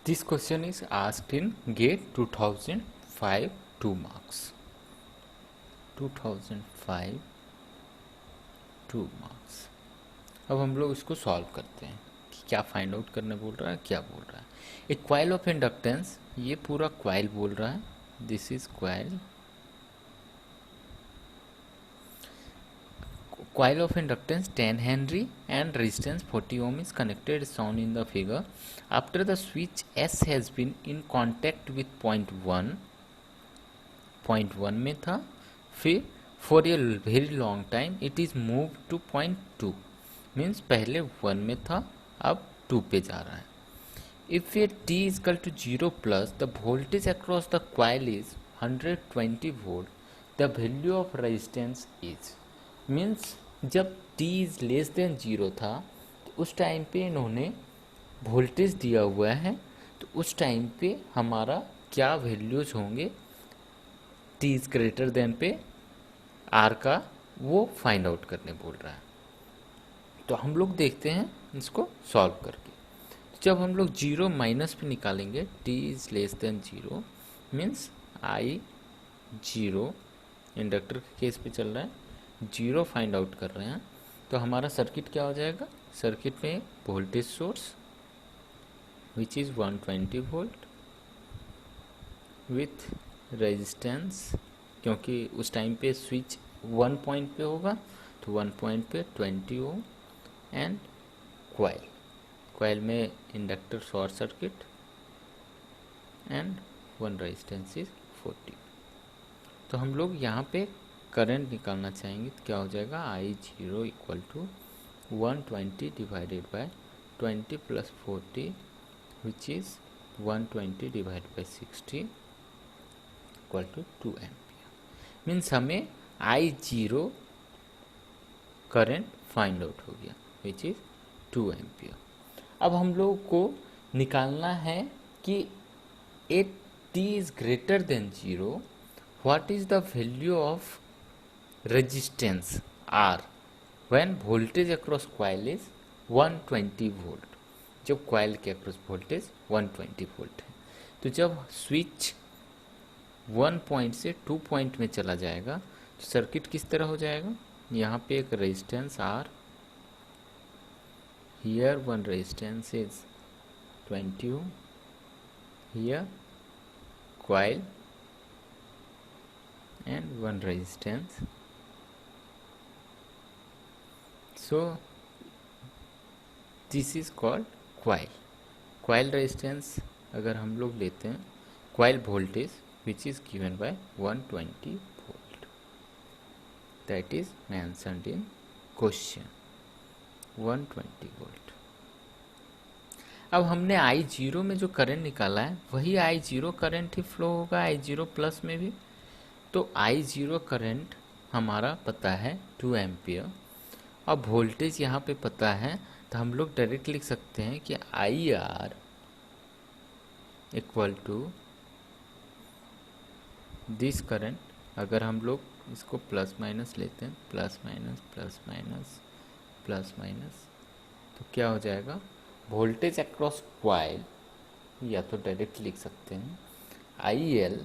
This question is asked in GATE 2005, 2 marks. 2005, 2 marks. अब हम लोग इसको सॉल्व करते हैं कि क्या फाइंड आउट करने बोल रहा है, क्या बोल रहा है. ए क्वाइल ऑफ इंडक्टेंस, ये पूरा क्वाइल बोल रहा है. This is coil. Coil of inductance 10 Henry and resistance 40 ohm is connected as shown in the figure. After the switch S has been in contact with point 1 में था, फिर for a very long time it is moved to point 2, means पहले 1 में था, अब 2 पे जा रहा है. If a T is equal to 0 plus, the voltage across the coil is 120 volt. The value of resistance is, means जब t is less than 0 था तो उस टाइम पे इन्होंने वोल्टेज दिया हुआ है, तो उस टाइम पे हमारा क्या वैल्यूज होंगे t इज ग्रेटर देन पे r का, वो फाइंड आउट करने बोल रहा है. तो हम लोग देखते हैं इसको सॉल्व करके. तो जब हम लोग 0 माइनस पे निकालेंगे, t is less than 0 means i 0, inductor के केस पे चल रहा है, 0 फाइंड आउट कर रहे हैं. तो हमारा सर्किट क्या हो जाएगा, सर्किट में voltage source which is 120 volt with resistance, क्योंकि उस टाइम पे स्विच 1 पॉइंट पे होगा तो 1 पॉइंट पे 20 ओम, एंड क्वाइल में inductor short circuit and 1 resistance is 40. तो हम लोग यहाँ पे करंट निकालना चाहेंगे तो क्या हो जाएगा, I0 equal to 120 divided by 20 plus 40 which is 120 divide by 60 equal to 2 ampere. Means हमें I0 करंट फाइंड आउट हो गया विच इज़ 2 एम्पियर. अब हम लोग को निकालना है कि ए t is greater than 0, what is the value of resistance R when voltage across coil is 120 volt. जब coil के across voltage 120 volt है, तो जब स्विच 1 पॉइंट से 2 पॉइंट में चला जाएगा तो सर्किट किस तरह हो जाएगा. यहाँ पे एक resistance R, here one resistance is 20 ohm, here coil and one resistance. So this is called coil. Coil resistance अगर हम लोग लेते हैं, coil voltage which is given by 120 volt, that is mentioned in question 120 volt. अब हमने I0 में जो current निकाला है वही I0 करंट ही फ्लो होगा I0 प्लस में भी. तो I0 करंट हमारा पता है 2 एम्पियर. अब वोल्टेज यहाँ पे पता है, तो हम लोग डायरेक्ट लिख सकते हैं कि IR equal to this current. अगर हम लोग इसको प्लस माइनस लेते हैं, plus minus plus minus plus minus, तो क्या हो जाएगा, वोल्टेज अक्रॉस क्वाइल, या तो डायरेक्ट लिख सकते हैं IL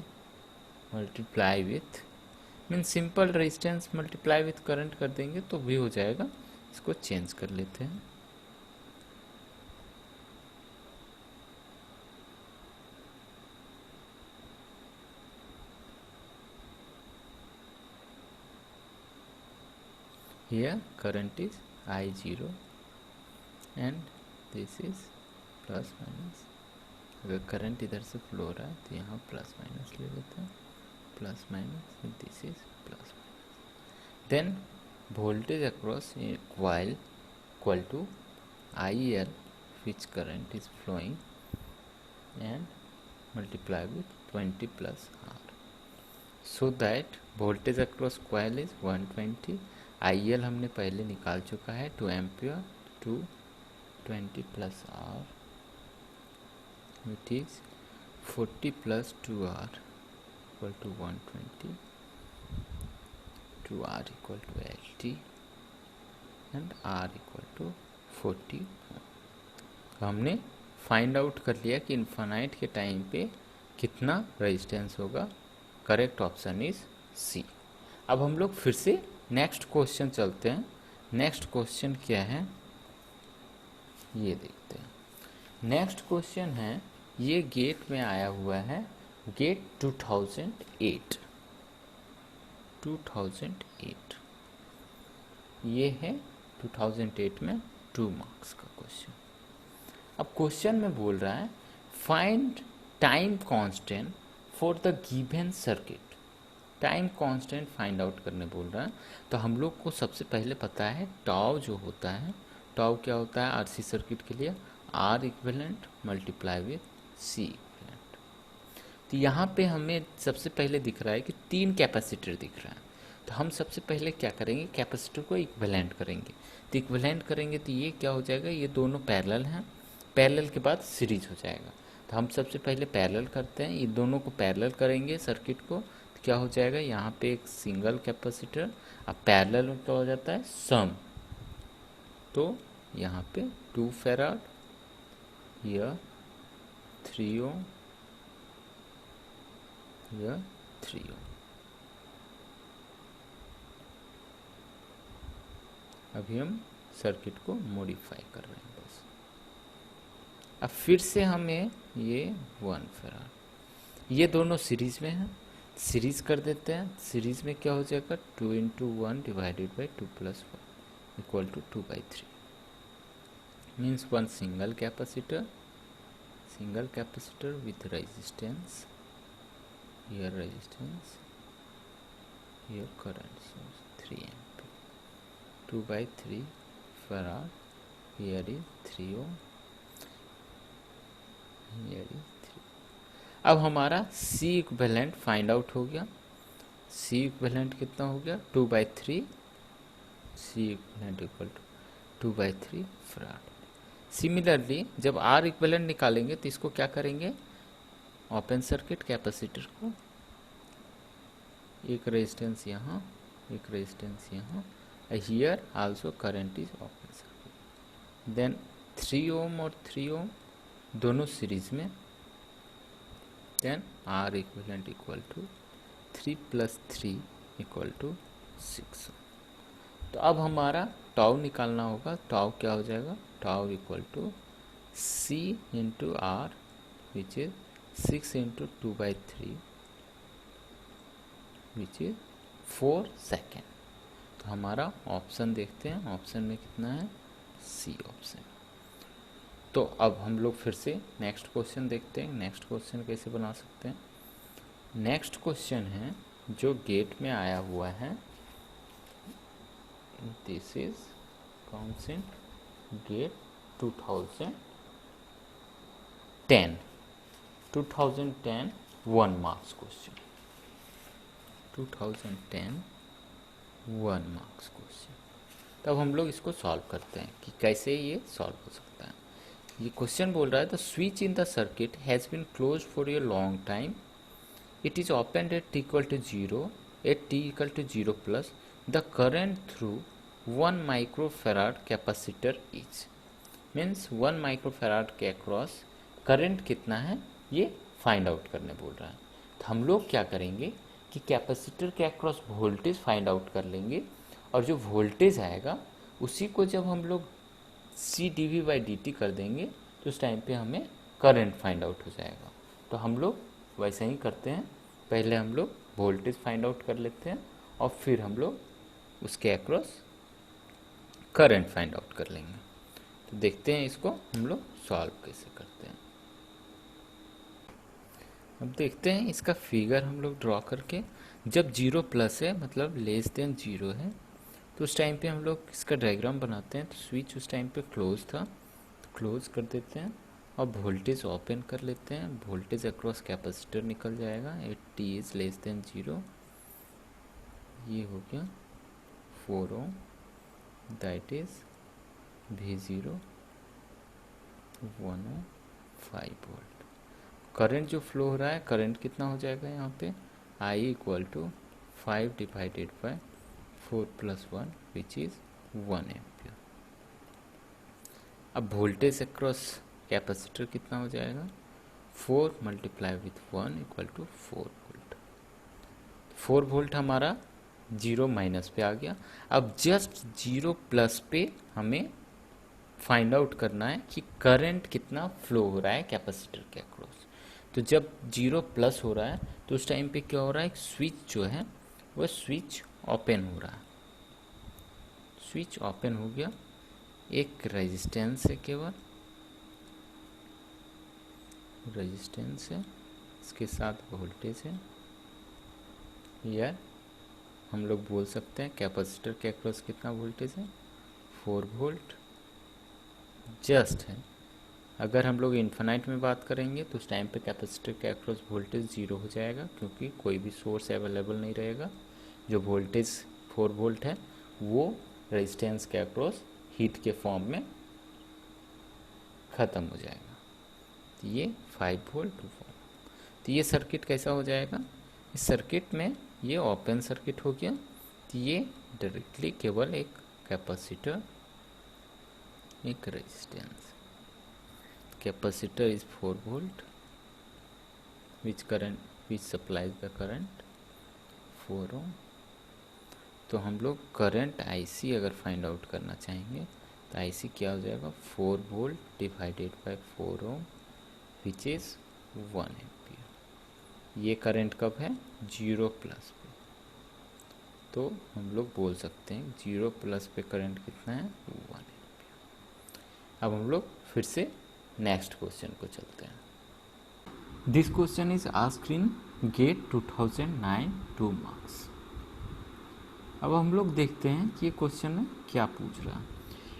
multiply with, mean simple resistance multiply with current कर देंगे तो भी हो जाएगा. इसको चेंज कर लेते हैं. Here current is I0 and this is plus minus. अगर करंट इधर से फ्लो हो रहा है तो यहाँ प्लस माइनस ले लेते हैं, plus minus, this is plus minus. Then voltage across coil equal to IL which current is flowing and multiply with 20 plus R, so that voltage across coil is 120. IL हमने पहले निकाल चुका है 2 ampere, 220 plus R which is 40 plus 2R equal to 120, 2R equal to LT and R equal to 40. हमने find out कर लिया कि infinite के टाइम पे कितना रेजिस्टेंस होगा। Correct option is C. अब हम लोग फिर से नेक्स्ट क्वेश्चन चलते हैं। नेक्स्ट क्वेश्चन क्या है ये देखते हैं। नेक्स्ट क्वेश्चन है, ये गेट में आया हुआ है, गेट 2008। ये है 2008 में 2 मार्क्स का क्वेश्चन। अब क्वेश्चन में बोल रहा है find time constant for the given circuit. Time constant find out करने बोल रहा है। तो हम लोग को सबसे पहले पता है टाउ जो होता है, टाउ क्या होता है आरसी सर्किट के लिए, R equivalent multiply with C equivalent. तो यहाँ पे हमें सबसे पहले दिख रहा है कि 3 कैपेसिटर दिख रहा है। तो हम सबसे पहले क्या करेंगे, कैपेसिटर को इक्विवेलेंट करेंगे। तो इक्विवेलेंट करेंगे तो ये क्या हो जाएगा, ये दोनों पैरेलल हैं, पैरेलल के बाद सीरीज हो जाएगा। तो हम सबसे पहले पैरेलल करते हैं, ये दोनों को पैरेलल करेंगे सर्किट को, तो क्या हो जाएगा, यहाँ पे एक सिंगल कैपेसिटर, अब पैरेलल में क्या हो जाता है सम। तो यहाँ पे 2 फैराड, यह 3 ओम, यह 3 ओम। अभी हम सर्किट को मॉडिफाई कर रहे हैं बस। अब फिर से हमें ये 1 फैराड, ये दोनों सीरीज में हैं, सीरीज कर देते हैं। सीरीज में क्या हो जाएगा, 2 × 1 divided by 2 + 1 equal to 2/3 means 1 single capacitor with resistance, here resistance, here current source 3 ampere, 2/3 farad, here is 3 ohm, here is 3। अब हमारा C इक्विवेलेंट फाइंड आउट हो गया। C इक्विवेलेंट कितना हो गया, 2/3, C equivalent equal to 2/3 farad. Similarly जब R equivalent निकालेंगे तो इसको क्या करेंगे, ओपन सर्किट कैपेसिटर को, एक रेजिस्टेंस यहाँ, एक रेजिस्टेंस यहाँ, here also current is open circuit. Then 3 ohm और 3 ओम दोनों सीरीज में, then R equivalent equal to 3 + 3 equal to 6। तो अब हमारा टाउ निकालना होगा। टाउ क्या हो जाएगा, tau equal to C × R which is 6 × 2/3 which is 4 second. तो हमारा ऑप्शन देखते हैं, ऑप्शन में कितना है, सी ऑप्शन। तो अब हम लोग फिर से नेक्स्ट क्वेश्चन देखते हैं। नेक्स्ट क्वेश्चन कैसे बना सकते हैं। नेक्स्ट क्वेश्चन है जो गेट में आया हुआ है, this is consent GATE 2010 1 marks question, 2010 1 marks question. तब हम लोग इसको सॉल्व करते हैं कि कैसे ये सॉल्व हो सकता है। ये क्वेश्चन बोल रहा है the switch in the circuit has been close for a long time, it is open at t = 0, at t = 0+, the current through 1 microfarad capacitor is, means 1 microfarad के अक्रॉस करंट कितना है ये फाइंड आउट करने बोल रहा है। तो हम लोग क्या करेंगे कि कैपेसिटर के अक्रॉस वोल्टेज फाइंड आउट कर लेंगे, और जो वोल्टेज आएगा उसी को जब हम लोग C/dV/dt कर देंगे तो उस टाइम पे हमें करंट फाइंड आउट हो जाएगा। तो हम लोग वैसे ही करते हैं, पहले हम लोग वोल्टेज फाइंड आउट कर लेते हैं और फिर हम लोग उसके अक्रॉस करंट फाइंड आउट कर लेंगे। तो देखते हैं इसको हम लोग सॉल्व कैसे करते हैं। अब देखते हैं इसका फिगर हम लोग ड्रॉ करके, जब 0+ है मतलब <0 है तो उस टाइम पे हम लोग इसका डायग्राम बनाते हैं। तो स्विच उस टाइम पे क्लोज था, तो क्लोज कर देते हैं और वोल्टेज ओपन कर लेते हैं। वोल्टेज अक्रॉस कैपेसिटर निकल जाएगा, एट t इज <0। ये हो गया 4 ohm, that is V0 1 ohm 5 volt. Current जो फ्लो हो रहा है, करंट कितना हो जाएगा यहाँ पे, I = 5/4 + 1 विच इज़ 1 एम्पियर। अब वोल्टेज अक्रॉस कैपेसिटर कितना हो जाएगा, 4 multiply with 1 equal to 4 volt. 4 volt हमारा 0 माइनस पे आ गया। अब जस्ट 0 प्लस पे हमें फाइंड आउट करना है कि करंट कितना फ्लो हो रहा है कैपेसिटर के अक्रॉस। तो जब 0 प्लस हो रहा है तो उस टाइम पे क्या हो रहा है, स्विच जो है वह स्विच ओपन हो रहा है। स्विच ओपन हो गया, एक रेजिस्टेंस है, केवल रेजिस्टेंस है, इसके साथ वोल्टेज है, या हम लोग बोल सकते हैं कैपेसिटर के अक्रॉस कितना वोल्टेज है, 4 वोल्ट जस्ट है। अगर हम लोग इन्फिनाइट में बात करेंगे तो उस टाइम पे कैपेसिटर के अक्रॉस वोल्टेज 0 हो जाएगा, क्योंकि कोई भी सोर्स अवेलेबल नहीं रहेगा। जो वोल्टेज 4 वोल्ट है वो रेजिस्टेंस के अक्रॉस हीट के फॉर्म में ख़त्म हो जाएगा। तो ये 5 वोल्ट 2 वोल्ट। तो ये सर्किट कैसा हो जाएगा, इस सर्किट में ये ओपन सर्किट हो गया। तो ये डायरेक्टली केवल एक कैपेसिटर, एक resistance. Capacitor is 4 volt which supplies the current 4 ohm. तो हम लोग करंट IC अगर फाइंड आउट करना चाहेंगे तो IC क्या हो जाएगा, 4 volt divided by 4 ohm which is 1 ampere. ये करंट कब है, 0 प्लस पे। तो हम लोग बोल सकते हैं 0 प्लस पे करंट कितना है, 1 एम्पियर। अब हम लोग फिर से नेक्स्ट क्वेश्चन को चलते हैं। This question is asked in GATE 2009 2 marks. अब हम लोग देखते हैं कि ये क्वेश्चन में क्या पूछ रहा है।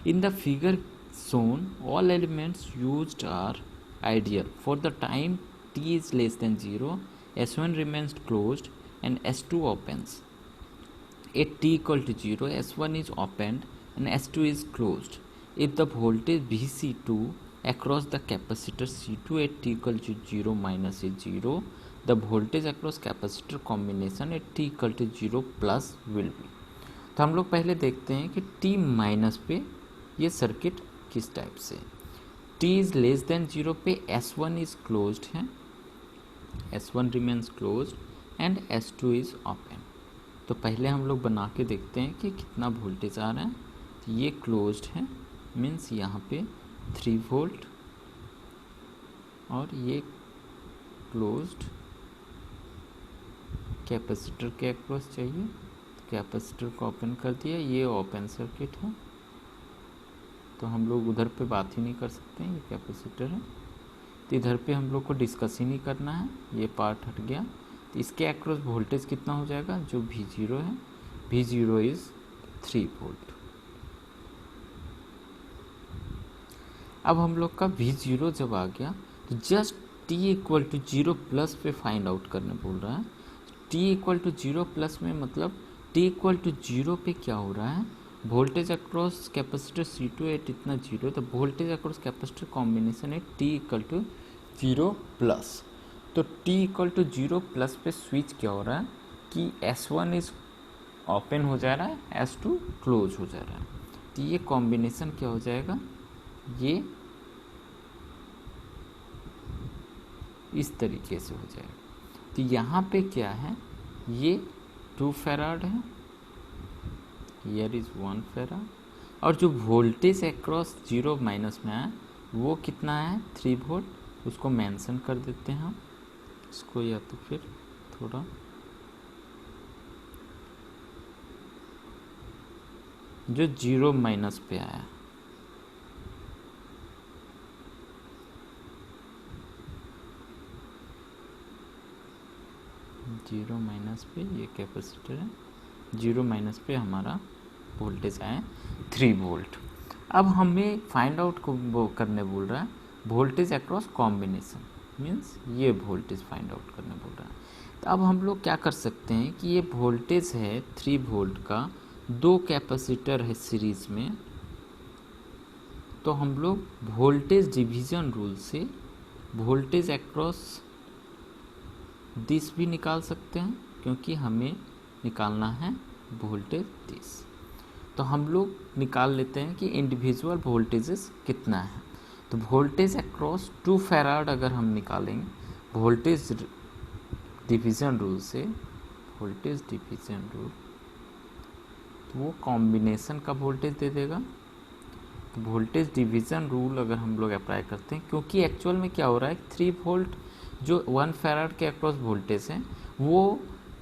In the figure shown all elements used are ideal for the time t is less than 0, S1 remains closed and S2 opens. At t equal to 0, S1 is opened and S2 is closed. If the voltage Vc2 across the capacitor C2 at t equal to 0 minus is 0, the voltage across capacitor combination at t equal to 0 plus will be. तो हम लोग पहले देखते हैं कि t minus पे ये circuit किस टाइप से। t इज लेस देन 0 पे S1 इज क्लोज्ड है, S1 remains closed end S2 is open. तो पहले हम लोग बना के देखते हैं कि कितना वोल्टेज आ रहा है। तो ये क्लोज्ड है, मीन्स यहाँ पे 3 वोल्ट, और ये क्लोज्ड कैपेसिटर के अक्रॉस चाहिए। तो कैपेसिटर को ओपन कर दिया, ये ओपन सर्किट है, तो हम लोग उधर पे बात ही नहीं कर सकते हैं, ये कैपेसिटर है। तो इधर पे हम लोग को डिस्कस ही नहीं करना है, ये पार्ट हट गया। तो इसके अक्रॉस वोल्टेज कितना हो जाएगा, जो V0 है, V0 इज़ 3 वोल्ट। अब हम लोग का V0 जब आ गया तो just t equal to 0 plus पे फाइंड आउट करने बोल रहा है। t इक्वल टू 0 प्लस में मतलब t इक्वल टू 0 पे क्या हो रहा है, voltage across capacitor C2 eight इतना 0, तो वोल्टेज अक्रॉस कैपेसिटर कॉम्बिनेशन है t इक्वल टू 0 प्लस। तो t इक्वल टू 0 प्लस पे स्विच क्या हो रहा है कि S1 इज ओपन हो जा रहा है, S2 क्लोज हो जा रहा है। तो ये कॉम्बिनेशन क्या हो जाएगा, ये इस तरीके से हो जाएगा। तो यहाँ पे क्या है, ये 2 फैराड है, हियर इज 1 फैराड, और जो वोल्टेज अक्रॉस 0 माइनस में है वो कितना है, 3 वोल्ट। उसको मेंशन कर देते हैं हम इसको, या तो फिर थोड़ा जो 0 माइनस पे आया, जीरो माइनस पे ये कैपेसिटर है, 0 माइनस पे हमारा वोल्टेज आया 3 वोल्ट। अब हमें फाइंड आउट को वो करने बोल रहा है वोल्टेज अक्रॉस कॉम्बिनेशन, मीन्स ये वोल्टेज फाइंड आउट करने बोल रहा है। तो अब हम लोग क्या कर सकते हैं कि ये वोल्टेज है 3 वोल्ट का, 2 कैपेसिटर है सीरीज में, तो हम लोग वोल्टेज डिवीज़न रूल से वोल्टेज अक्रॉस दिस भी निकाल सकते हैं, क्योंकि हमें निकालना है वोल्टेज दिस। तो हम लोग निकाल लेते हैं कि इंडिविजुअल वोल्टेजेस कितना है। तो वोल्टेज अक्रॉस 2 फैराड अगर हम निकालेंगे वोल्टेज डिवीज़न रूल से, वोल्टेज डिवीज़न रूल, तो वो कॉम्बिनेशन का वोल्टेज दे देगा। तो वोल्टेज डिवीज़न रूल अगर हम लोग अप्लाई करते हैं, क्योंकि एक्चुअल में क्या हो रहा है, 3 वोल्ट जो 1 फैराड के अक्रॉस वोल्टेज है वो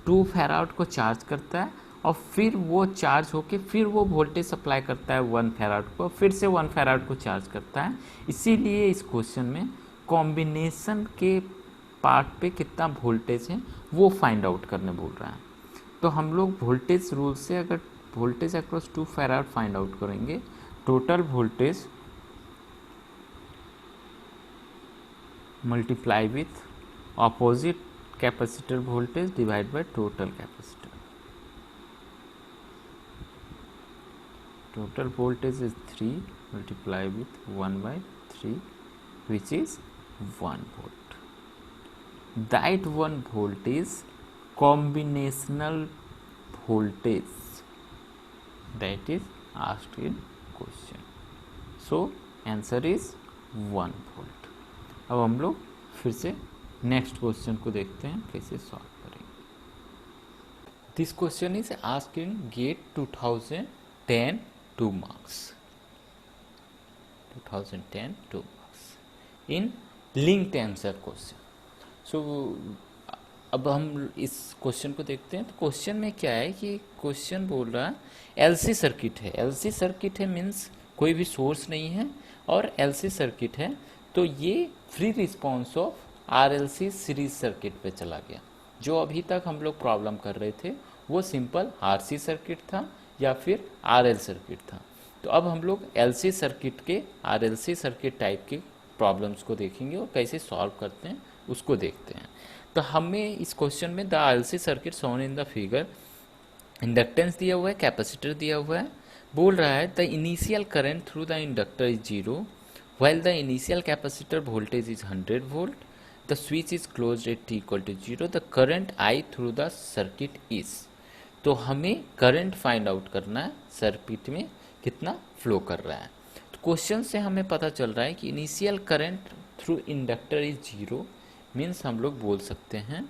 2 फैराड को चार्ज करता है और फिर वो चार्ज होके फिर वो वोल्टेज सप्लाई करता है 1 फैराड को, फिर से 1 फैराड को चार्ज करता है। इसीलिए इस क्वेश्चन में कॉम्बिनेशन के पार्ट पे कितना वोल्टेज है वो फाइंड आउट करने बोल रहा है। तो हम लोग वोल्टेज रूल से अगर voltage across 2 farad find out करेंगे, total voltage multiply with opposite capacitor voltage divide by total capacitor. Total voltage is 3 multiply with 1 by 3 which is 1 volt. That 1 volt is combinational voltage that is asked in question. So answer is 1 volt. अब हम लोग फिर से next question को देखते हैं कैसे solve करेंगे। This question is asked in GATE 2010 2 marks, 2010 2 marks in linked answer question. So अब हम इस क्वेश्चन को देखते हैं। तो क्वेश्चन में क्या है कि क्वेश्चन बोल रहा है एलसी सर्किट है, एलसी सर्किट है मीन्स कोई भी सोर्स नहीं है और एलसी सर्किट है, तो ये free response of RLC series circuit पे चला गया। जो अभी तक हम लोग प्रॉब्लम कर रहे थे वो सिंपल आरसी सर्किट था या फिर आरएल सर्किट था। तो अब हम लोग एलसी सर्किट के आरएलसी सर्किट टाइप के प्रॉब्लम्स को देखेंगे और कैसे सॉल्व करते हैं उसको देखते हैं। तो हमें इस क्वेश्चन में the LC circuit shown in the figure, inductance दिया हुआ है, कैपेसिटर दिया हुआ है, बोल रहा है the initial current through the inductor is 0 while the initial capacitor voltage is 100 volt, the switch is closed at t equal to 0, the current I through the circuit is. तो हमें करंट फाइंड आउट करना है circuit में कितना flow कर रहा है। तो क्वेश्चन से हमें पता चल रहा है कि initial current through inductor is 0 means हम लोग बोल सकते हैं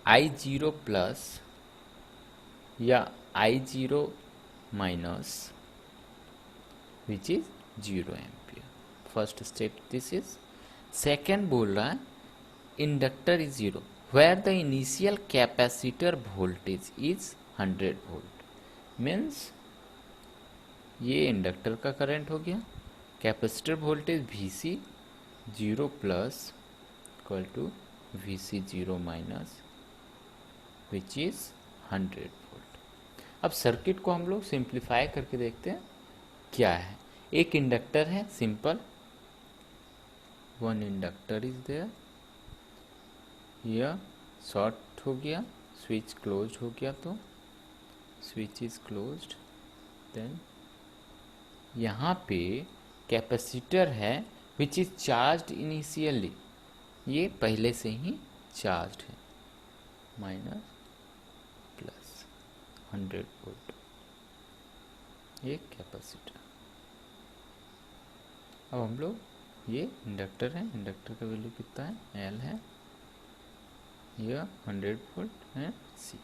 I0 प्लस या I0 minus which is 0 ampere. First step this is. Second बोल रहा है inductor is 0 where the initial capacitor voltage is 100 volt means ये इंडक्टर का करंट हो गया, capacitor voltage VC 0 plus equal to VC 0 minus which is 100 volt. अब circuit को हम लोग सिंप्लीफाई करके देखते हैं क्या है। एक इंडक्टर है simple, one inductor is there, यह शॉर्ट हो गया, स्विच क्लोज हो गया, तो स्विच इज क्लोज्ड। देन यहाँ पे कैपेसिटर है विच इज चार्ज्ड इनिशियली, ये पहले से ही चार्ज्ड है, माइनस प्लस 100 वोल्ट, ये कैपेसिटर। अब हम लोग ये इंडक्टर है, इंडक्टर का वैल्यू कितना है, L है, यह 100 वोल्ट है C।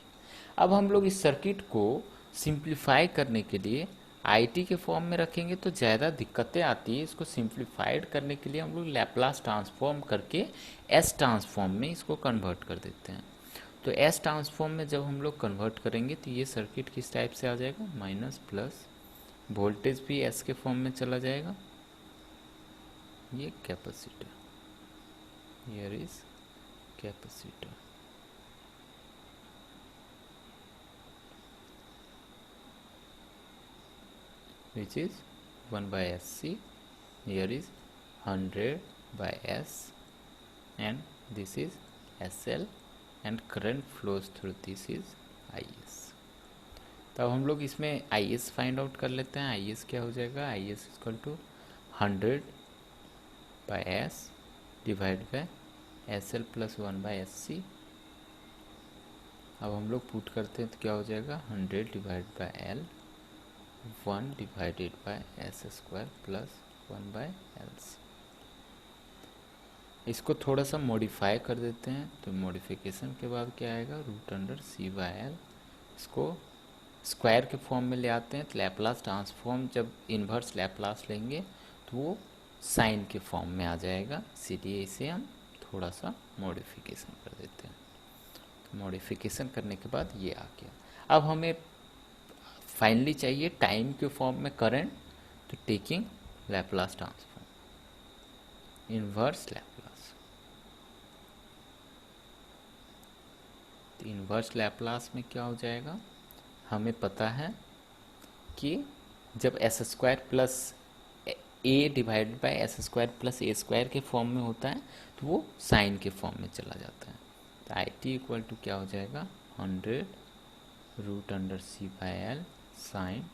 अब हम लोग इस सर्किट को सिंप्लीफाई करने के लिए IT के फॉर्म में रखेंगे तो ज़्यादा दिक्कतें आती है। इसको सिंप्लीफाइड करने के लिए हम लोग लैप्लास ट्रांसफॉर्म करके S ट्रांसफॉर्म में इसको कन्वर्ट कर देते हैं। तो S ट्रांसफॉर्म में जब हम लोग कन्वर्ट करेंगे तो ये सर्किट किस टाइप से आ जाएगा, माइनस प्लस, वोल्टेज भी S के फॉर्म में चला जाएगा, ये capacitor, here is capacitor, which is 1 by SC, here is 100 by S and this is SL and current flows through this is IS। तब हम लोग इसमें IS फाइंड आउट कर लेते हैं। IS क्या हो जाएगा, IS equal to 100 by S divide by SL plus 1 by SC। अब हम लोग पुट करते हैं तो क्या हो जाएगा, 100 divide by L, 1 divided by S square plus 1/LC। इसको थोड़ा सा मॉडिफाई कर देते हैं, तो मॉडिफिकेशन के बाद क्या आएगा, √C/L। इसको स्क्वायर के फॉर्म में ले आते हैं, तो लैप्लास ट्रांसफॉर्म जब इन्वर्स लैप्लास लेंगे तो वो साइन के फॉर्म में आ जाएगा, इसीलिए इसे हम थोड़ा सा मॉडिफिकेशन कर देते हैं। तो मॉडिफिकेशन करने के बाद ये आ गया। अब हमें फाइनली चाहिए टाइम के फॉर्म में करंट, तो taking Laplace transform, inverse Laplace. तो इन्वर्स लैप्लास में क्या हो जाएगा, हमें पता है कि जब s² plus a divided by s² plus a² के फॉर्म में होता है तो वो साइन के फॉर्म में चला जाता है। तो IT इक्वल टू क्या हो जाएगा, 100√C/L sign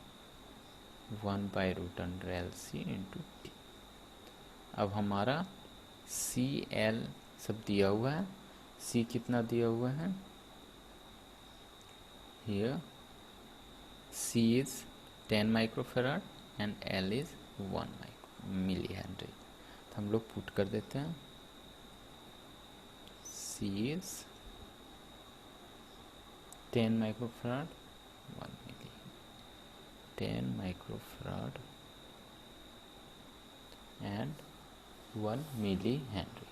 1/√LC into T. अब हमारा CL सब दिया हुआ है, C कितना दिया हुआ है, here C is 10 microfarad and L is 1 millihenry. तो हम लोग पुट कर देते हैं, C is 10 microfarad 1 milli, 10 microfarad and 1 millihenry.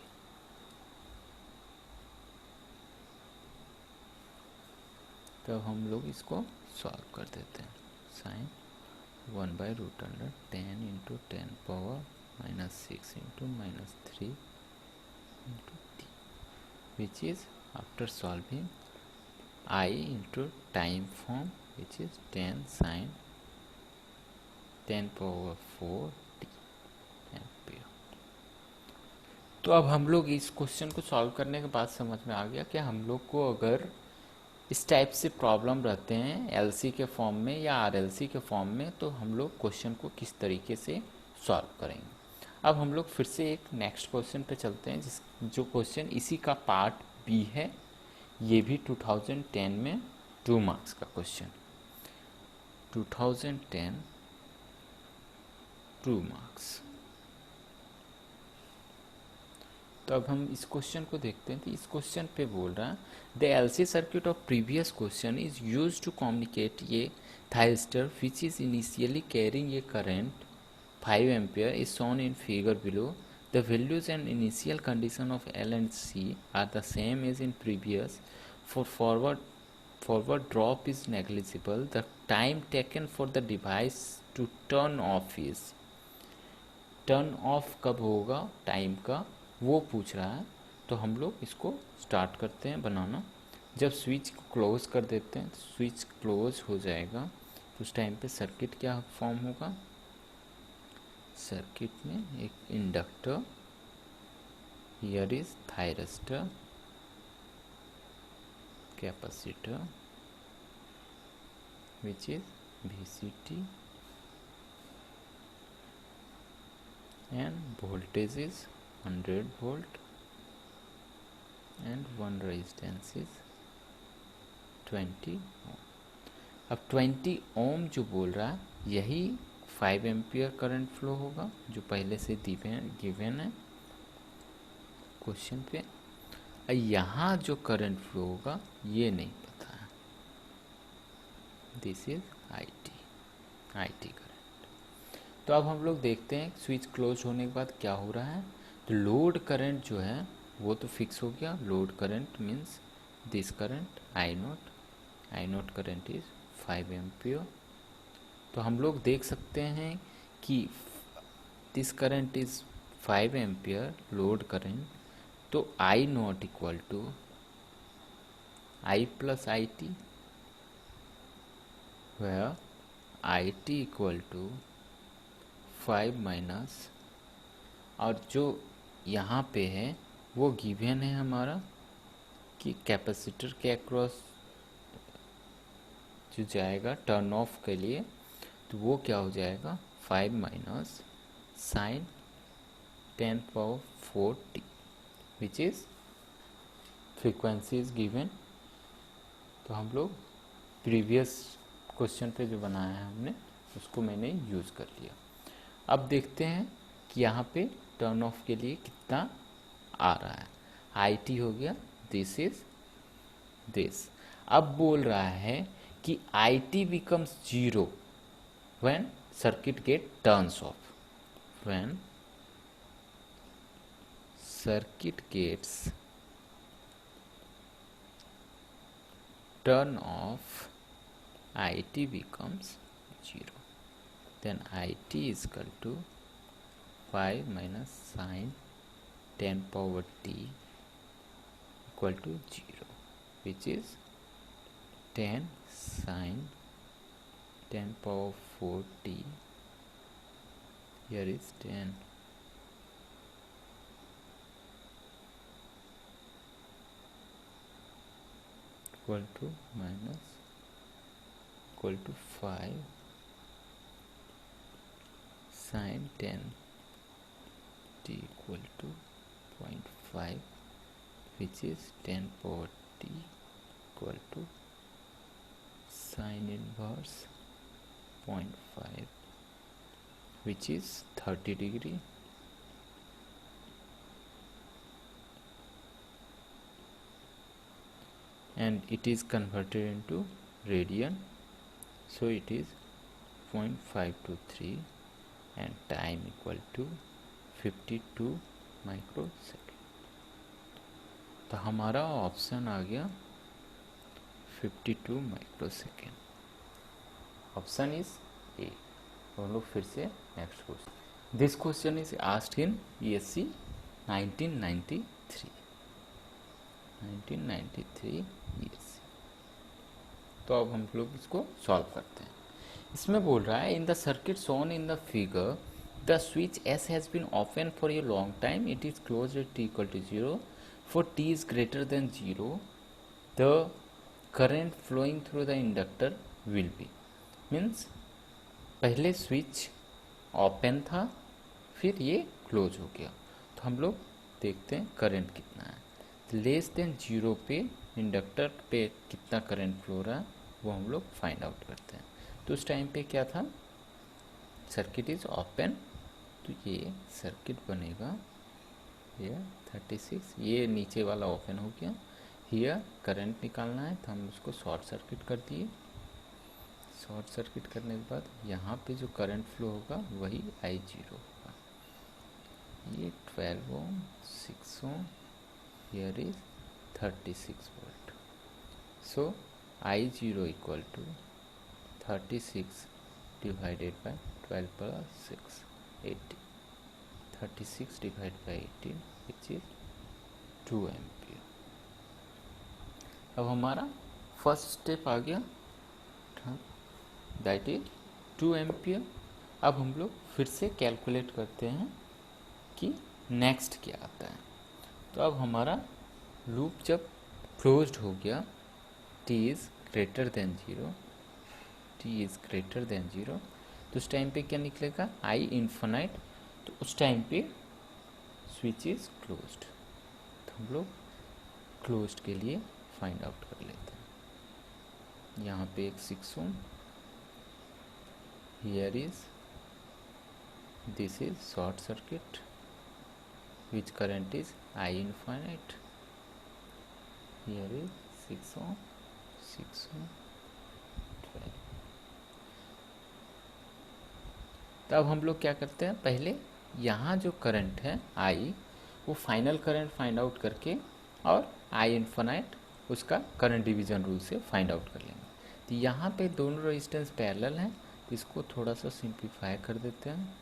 तो हम लोग इसको सॉल्व कर देते हैं, sine 1/√10 into 10 power -6 into -3 into t, which is after solving I into time form which is 10 sine 10 power 4 t ampere. तो अब हम लोग इस क्वेश्चन को सॉल्व करने के बाद समझ में आ गया कि हम लोग को अगर इस टाइप से प्रॉब्लम रहते हैं एलसी के फॉर्म में या आरएलसी के फॉर्म में, तो हम लोग क्वेश्चन को किस तरीके से सॉल्व करेंगे। अब हम लोग फिर से एक नेक्स्ट क्वेश्चन पे चलते हैं, जो क्वेश्चन इसी का पार्ट बी है, ये भी 2010 में 2 मार्क्स का क्वेश्चन, 2010 2 मार्क्स। तो अब हम इस क्वेश्चन को देखते हैं। तो इस क्वेश्चन पे बोल रहा है the LC circuit of previous question is used to communicate ये thyristor which is initially carrying a current 5 ampere is shown in figure below. The values and initial condition of L and C are the same as in previous. For forward drop is negligible. The time taken for the device to turn off is, turn off कब होगा time का वो पूछ रहा है। तो हम लोग इसको स्टार्ट करते हैं बनाना। जब स्विच को क्लोज कर देते हैं तो स्विच क्लोज हो जाएगा, तो उस टाइम पे सर्किट क्या फॉर्म होगा, सर्किट में एक inductor, here is thyristor, capacitor which is VCT and voltage is 100 volt and one resistance is 20 ohm। अब 20 ओम जो बोल रहा है यही 5 एम्पियर करंट फ्लो होगा जो पहले से गिवन है क्वेश्चन पे। यहाँ जो करंट फ्लो होगा ये नहीं पता है, दिस इज IT करंट। तो अब हम लोग देखते हैं स्विच क्लोज होने के बाद क्या हो रहा है। तो लोड करंट जो है वो तो फिक्स हो गया, load current means this current I naught current is 5 ampere. तो हम लोग देख सकते हैं कि this current is 5 ampere load current, तो I naught equal to I plus IT, where IT equal to 5 minus, और जो यहाँ पे है वो गिवन है हमारा कि कैपेसिटर के अक्रॉस जो जाएगा टर्न ऑफ के लिए, तो वो क्या हो जाएगा 5 minus sine 10 power 4 t which is frequency is given. तो हम लोग प्रीवियस क्वेश्चन पे जो बनाया है हमने उसको मैंने यूज़ कर लिया। अब देखते हैं कि यहाँ पे टर्न ऑफ के लिए कितना आ रहा है, आई टी हो गया, दिस इज दिस। अब बोल रहा है कि I T becomes zero when circuit get turns off, when circuit gets turn off, IT becomes 0. Then IT is equal to 5 minus sine 10 power t equal to 0, which is 10 sine 10 power 4t. Here is 10 equal to minus equal to 5 sine 10 t equal to 0.5, which is 10 power t equal to sine inverse 0.5, which is 30 degree. And it is converted into radian, so it is 0.523 and time equal to 52 microsecond. तो हमारा option आ गया 52 microsecond, option is a. तो हम लोग फिर से next question, this question is asked in ESC 1993 ESC। तो अब हम लोग इसको सॉल्व करते हैं। इसमें बोल रहा है in the circuit shown in the figure the switch S has been open for a long time, it is closed at t equal to 0, for t is greater than 0 the current flowing through the inductor will be, means पहले switch open था फिर ये close हो गया, तो हम लोग देखते हैं करंट कितना है। लेस देन 0 पे इंडक्टर पे कितना करंट फ्लो रहा है वो हम लोग फाइंड आउट करते हैं। तो उस टाइम पे क्या था, सर्किट इज ओपन, तो ये सर्किट बनेगा ये 36, ये नीचे वाला ओपन हो गया, हियर करंट निकालना है तो हम उसको शॉर्ट सर्किट कर दिए। शॉर्ट सर्किट करने के बाद यहाँ पे जो करंट फ्लो होगा वही I0 होगा, ये 12 ohm 6 Om, here is 36 volt. So I0 equal to 36 divided by 12 plus 6, 18. 36 divided by 18 which is 2 ampere. अब हमारा फर्स्ट स्टेप आ गया, दैट इज 2 एम्पियर। अब हम लोग फिर से कैलकुलेट करते हैं कि नेक्स्ट क्या आता है। तो अब हमारा लूप जब क्लोज्ड हो गया, t is greater than 0, t is greater than 0, तो उस टाइम पे क्या निकलेगा I इन्फिनाइट, तो उस टाइम पे स्विच इज़ क्लोज्ड। तो हम लोग क्लोज्ड के लिए फाइंड आउट कर लेते हैं। यहाँ पे एक 6 ohm, here is this is short circuit which current is I infinite, here is 6 ohm 12। तब हम लोग क्या करते हैं, पहले यहाँ जो करंट है I, वो फाइनल करंट फाइंड आउट करके और I इन्फिनाइट उसका करंट डिवीजन रूल से फाइंड आउट कर लेंगे। तो यहाँ पे दोनों रेजिस्टेंस पैरेलल हैं, तो इसको थोड़ा सा सिंप्लीफाई कर देते हैं।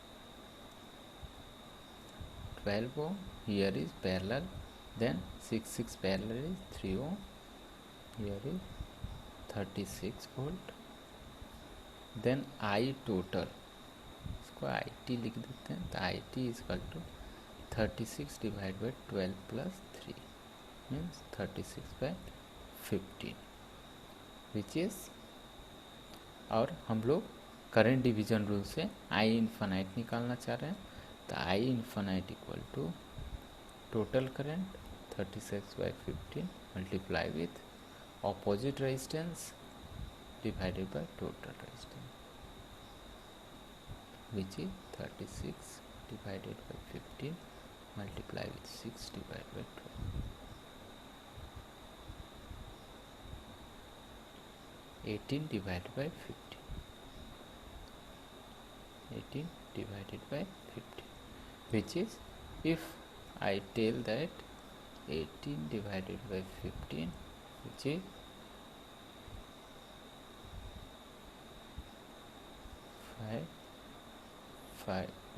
12 ohm, here is parallel, then 6 parallel is 3 ohm, here is 36 volt, then I total, इसको IT लिख देते हैं, तो IT is equal to 36 divided by 12 plus 3 means 36 by 15, which is, और हम लोग करंट डिवीजन रूल से I इन्फिनाइट निकालना चाह रहे हैं, तो I infinite equal to total current 36 by 15 multiply with opposite resistance divided by total resistance, which is 36 divided by 15 multiply with 6 divided by 12. 18 divided by 15. 18 divided by 15, which is, if I tell that 18 divided by 15, which is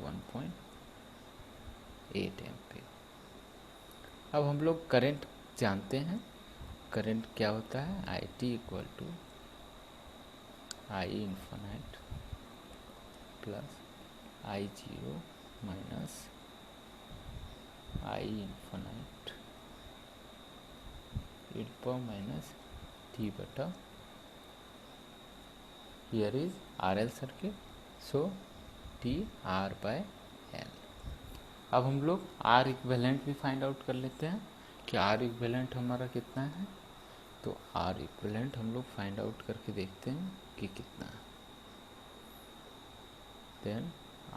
1.8 ampere. अब हम लोग current जानते हैं, current क्या होता है, I T equal to I infinite plus I zero minus I infinite इन पर माइनस टी बटा, here is R L circuit, so T R by L. अब हम लोग आर इक्विवेलेंट भी फाइंड आउट कर लेते हैं कि आर इक्विवेलेंट हमारा कितना है। तो आर इक्विवेलेंट हम लोग फाइंड आउट करके देखते हैं कि कितना है। देन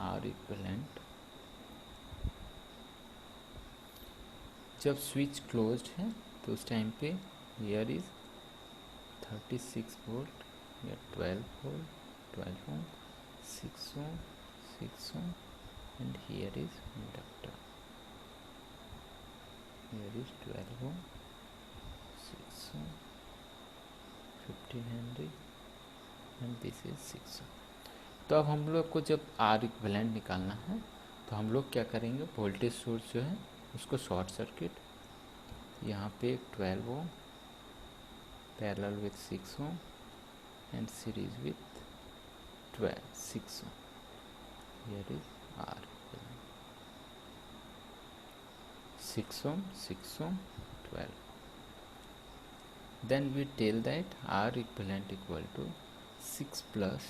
आर इक्विवेलेंट, जब स्विच क्लोज्ड है तो उस टाइम पे हियर इज 36 वोल्ट या 12 volt, 12 ohm, 6 ohm, 6 ohm, and here is inductor, here is 12 ohm, 6 ohm, 15 Henry and this is 6 ohm। तो अब हम लोग को जब आर इक्विवेलेंट निकालना है तो हम लोग क्या करेंगे, वोल्टेज सोर्स जो है उसको शॉर्ट सर्किट, यहाँ पे 12 ohm parallel with 6 ohm and series with 6 ohm, here is R 6 ohm, 6 ohm, 12. Then we tell that R equivalent equal to 6 plus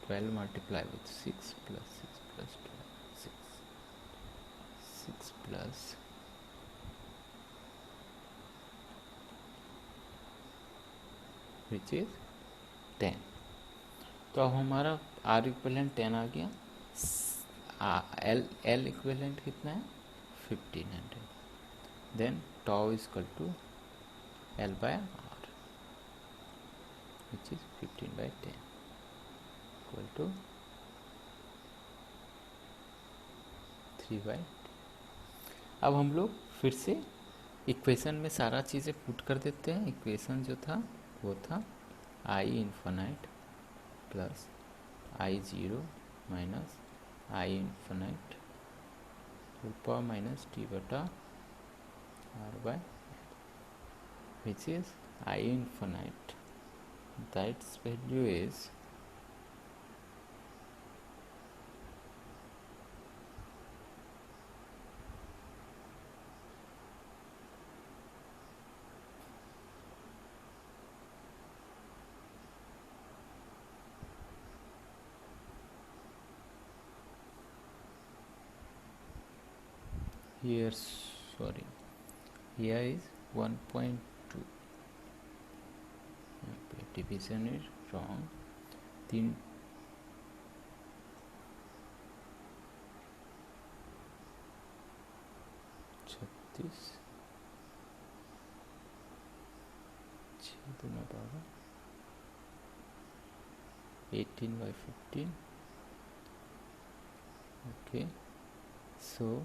12 multiply with 6 plus 6 plus 12, 6 plus which is 10। तो अब हमारा R equivalent 10 आ गया। L equivalent कितना है, 1500। Then tau is equal to L by R which is 15/10 equal to 3/10। अब हम लोग फिर से इक्वेशन में सारा चीज़ें पुट कर देते हैं। इक्वेशन जो था वो था I infinite plus I zero minus I infinite ऊपर माइनस टी बटा R by, which is I infinite, that's value is here, sorry, here is 1.2, division is wrong, 3 36 6 12 18/15, okay, so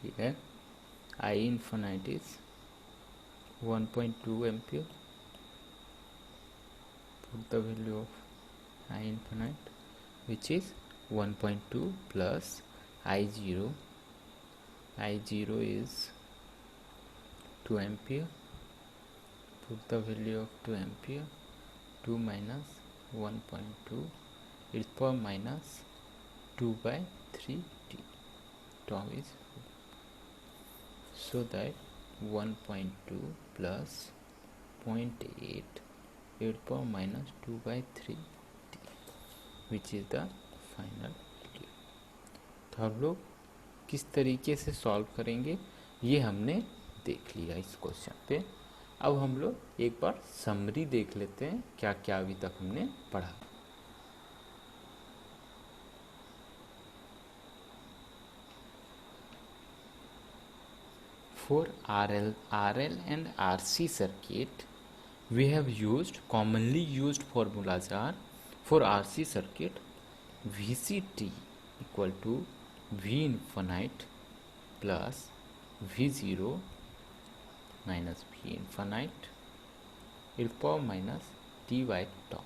here I infinite is 1.2 ampere, put the value of I infinite which is 1.2 plus I0 is 2 ampere, put the value of 2 ampere, 2 minus 1.2 is per minus 2/3t, term is, so that 1.2 plus 0.8 8 power minus 2/3t which is the final value। तो हम लोग किस तरीके से solve करेंगे ये हमने देख लिया इस क्वेश्चन पे। अब हम लोग एक बार समरी देख लेते हैं क्या क्या अभी तक हमने पढ़ा। For RL and RC circuit, we have used commonly used formulas are for RC circuit VCT equal to V infinite plus V0 minus V infinite e power minus t by tau.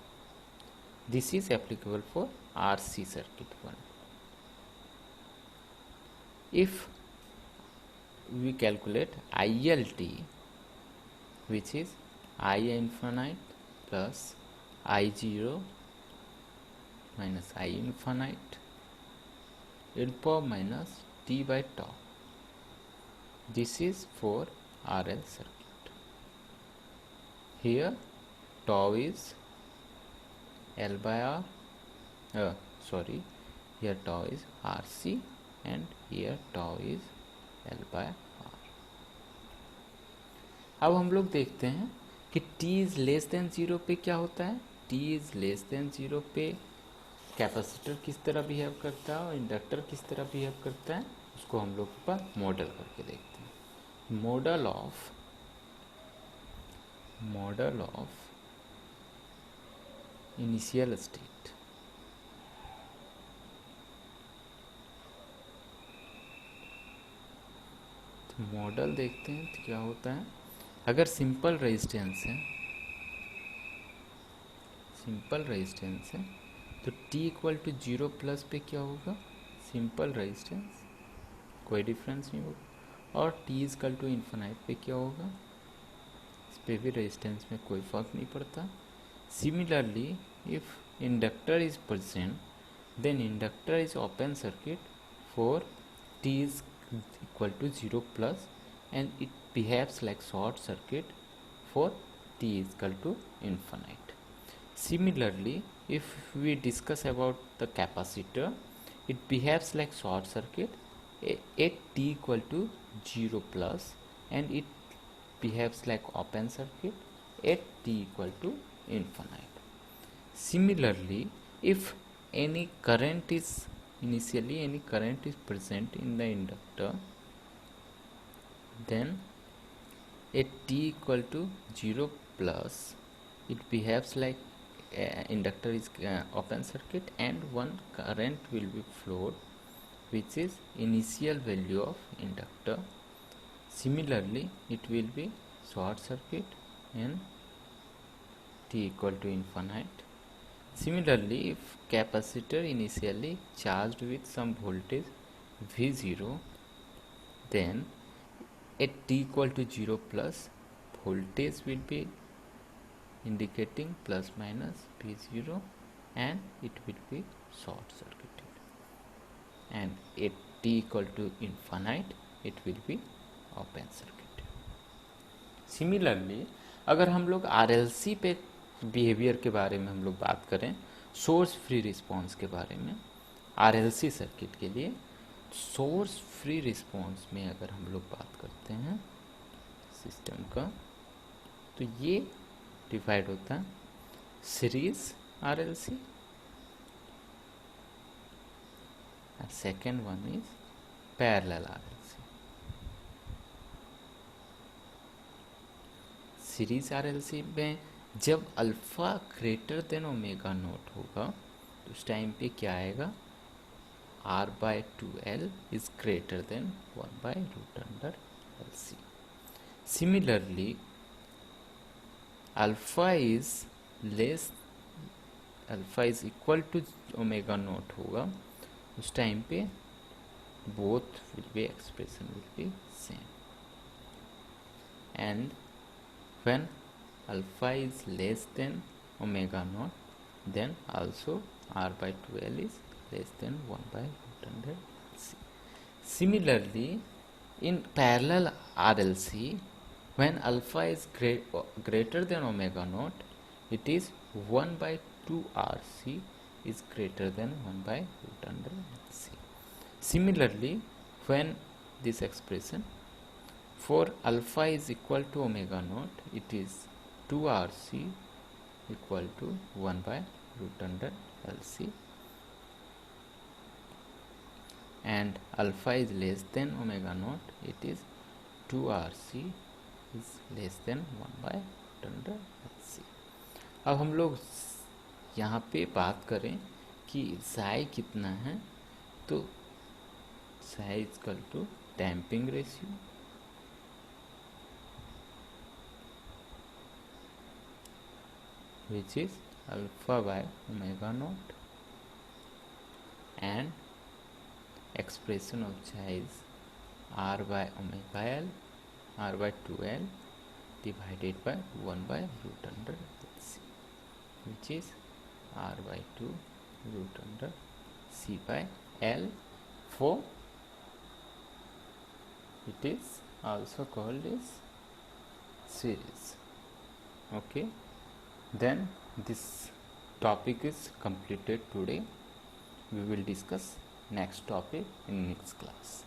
This is applicable for RC circuit one. If we calculate ILT, which is I infinite plus I0 minus I infinite e power minus t by tau. This is for RL circuit. Here tau is L by R. Here tau is RC and here tau is L by R. अब हम लोग देखते हैं कि t is less than 0 पे क्या होता है। t इज लेस देन 0 पे कैपेसिटर किस तरह बिहेव करता है और इंडक्टर किस तरह बिहेव करता है, उसको हम लोग पर मॉडल करके देखते हैं। Model of initial state. तो मॉडल देखते हैं तो क्या होता है। अगर सिंपल रेजिस्टेंस है तो t इक्वल टू 0 प्लस पे क्या होगा, सिंपल रेजिस्टेंस, कोई डिफरेंस नहीं होगा। और t इक्वल टू इन्फिनाइट पे क्या होगा, इस पे भी रेजिस्टेंस में कोई फर्क नहीं पड़ता। Similarly if inductor is present then inductor is open circuit for t is equal to 0 plus and it behaves like short circuit for t is equal to infinite. Similarly, if we discuss about the capacitor, it behaves like short circuit at t equal to 0 plus and it behaves like open circuit at t equal to infinite. Similarly, if any current is present in the inductor, then at t equal to 0 plus it behaves like inductor is open circuit and one current will be flowed which is initial value of inductor. Similarly it will be short circuit and t equal to infinite. Similarly if capacitor initially charged with some voltage V0, then at t equal to 0 plus voltage will be indicating plus minus V0 and it will be short circuited, and at t equal to infinite it will be open circuited. Similarly अगर हम लोग RLC पे behaviour के बारे में हम लोग बात करें, सोर्स फ्री रिस्पॉन्स के बारे में RLC सर्किट के लिए, सोर्स फ्री रिस्पॉन्स में अगर हम लोग बात करते हैं सिस्टम का, तो ये डिवाइड होता है सीरीज RLC और second one is parallel RLC। Series RLC में जब alpha greater than omega naught होगा तो उस टाइम पे क्या आएगा, R by 2L is greater than 1 by root under LC. Similarly, alpha is equal to omega naught होगा, उस टाइम पे both will be expression will be same. And when alpha is less than omega naught, then also R by 2L is less than 1 by root under LC. Similarly, in parallel RLC, when alpha is greater than omega naught, it is 1 by 2 RC is greater than 1 by root under LC. Similarly, when this expression For alpha is equal to omega naught, it is 2RC equal to 1 by root under LC, and alpha is less than omega naught, it is 2RC is less than 1 by root under LC. अब हम लोग यहाँ पे बात करें कि साई कितना है, तो psi equal to damping ratio which is alpha by omega naught, and expression of psi is r by omega l, r by 2l divided by 1 by root under c, which is r by 2 root under c by l. For it is also called as series. Okay, then this topic is completed today. We will discuss next topic in next class.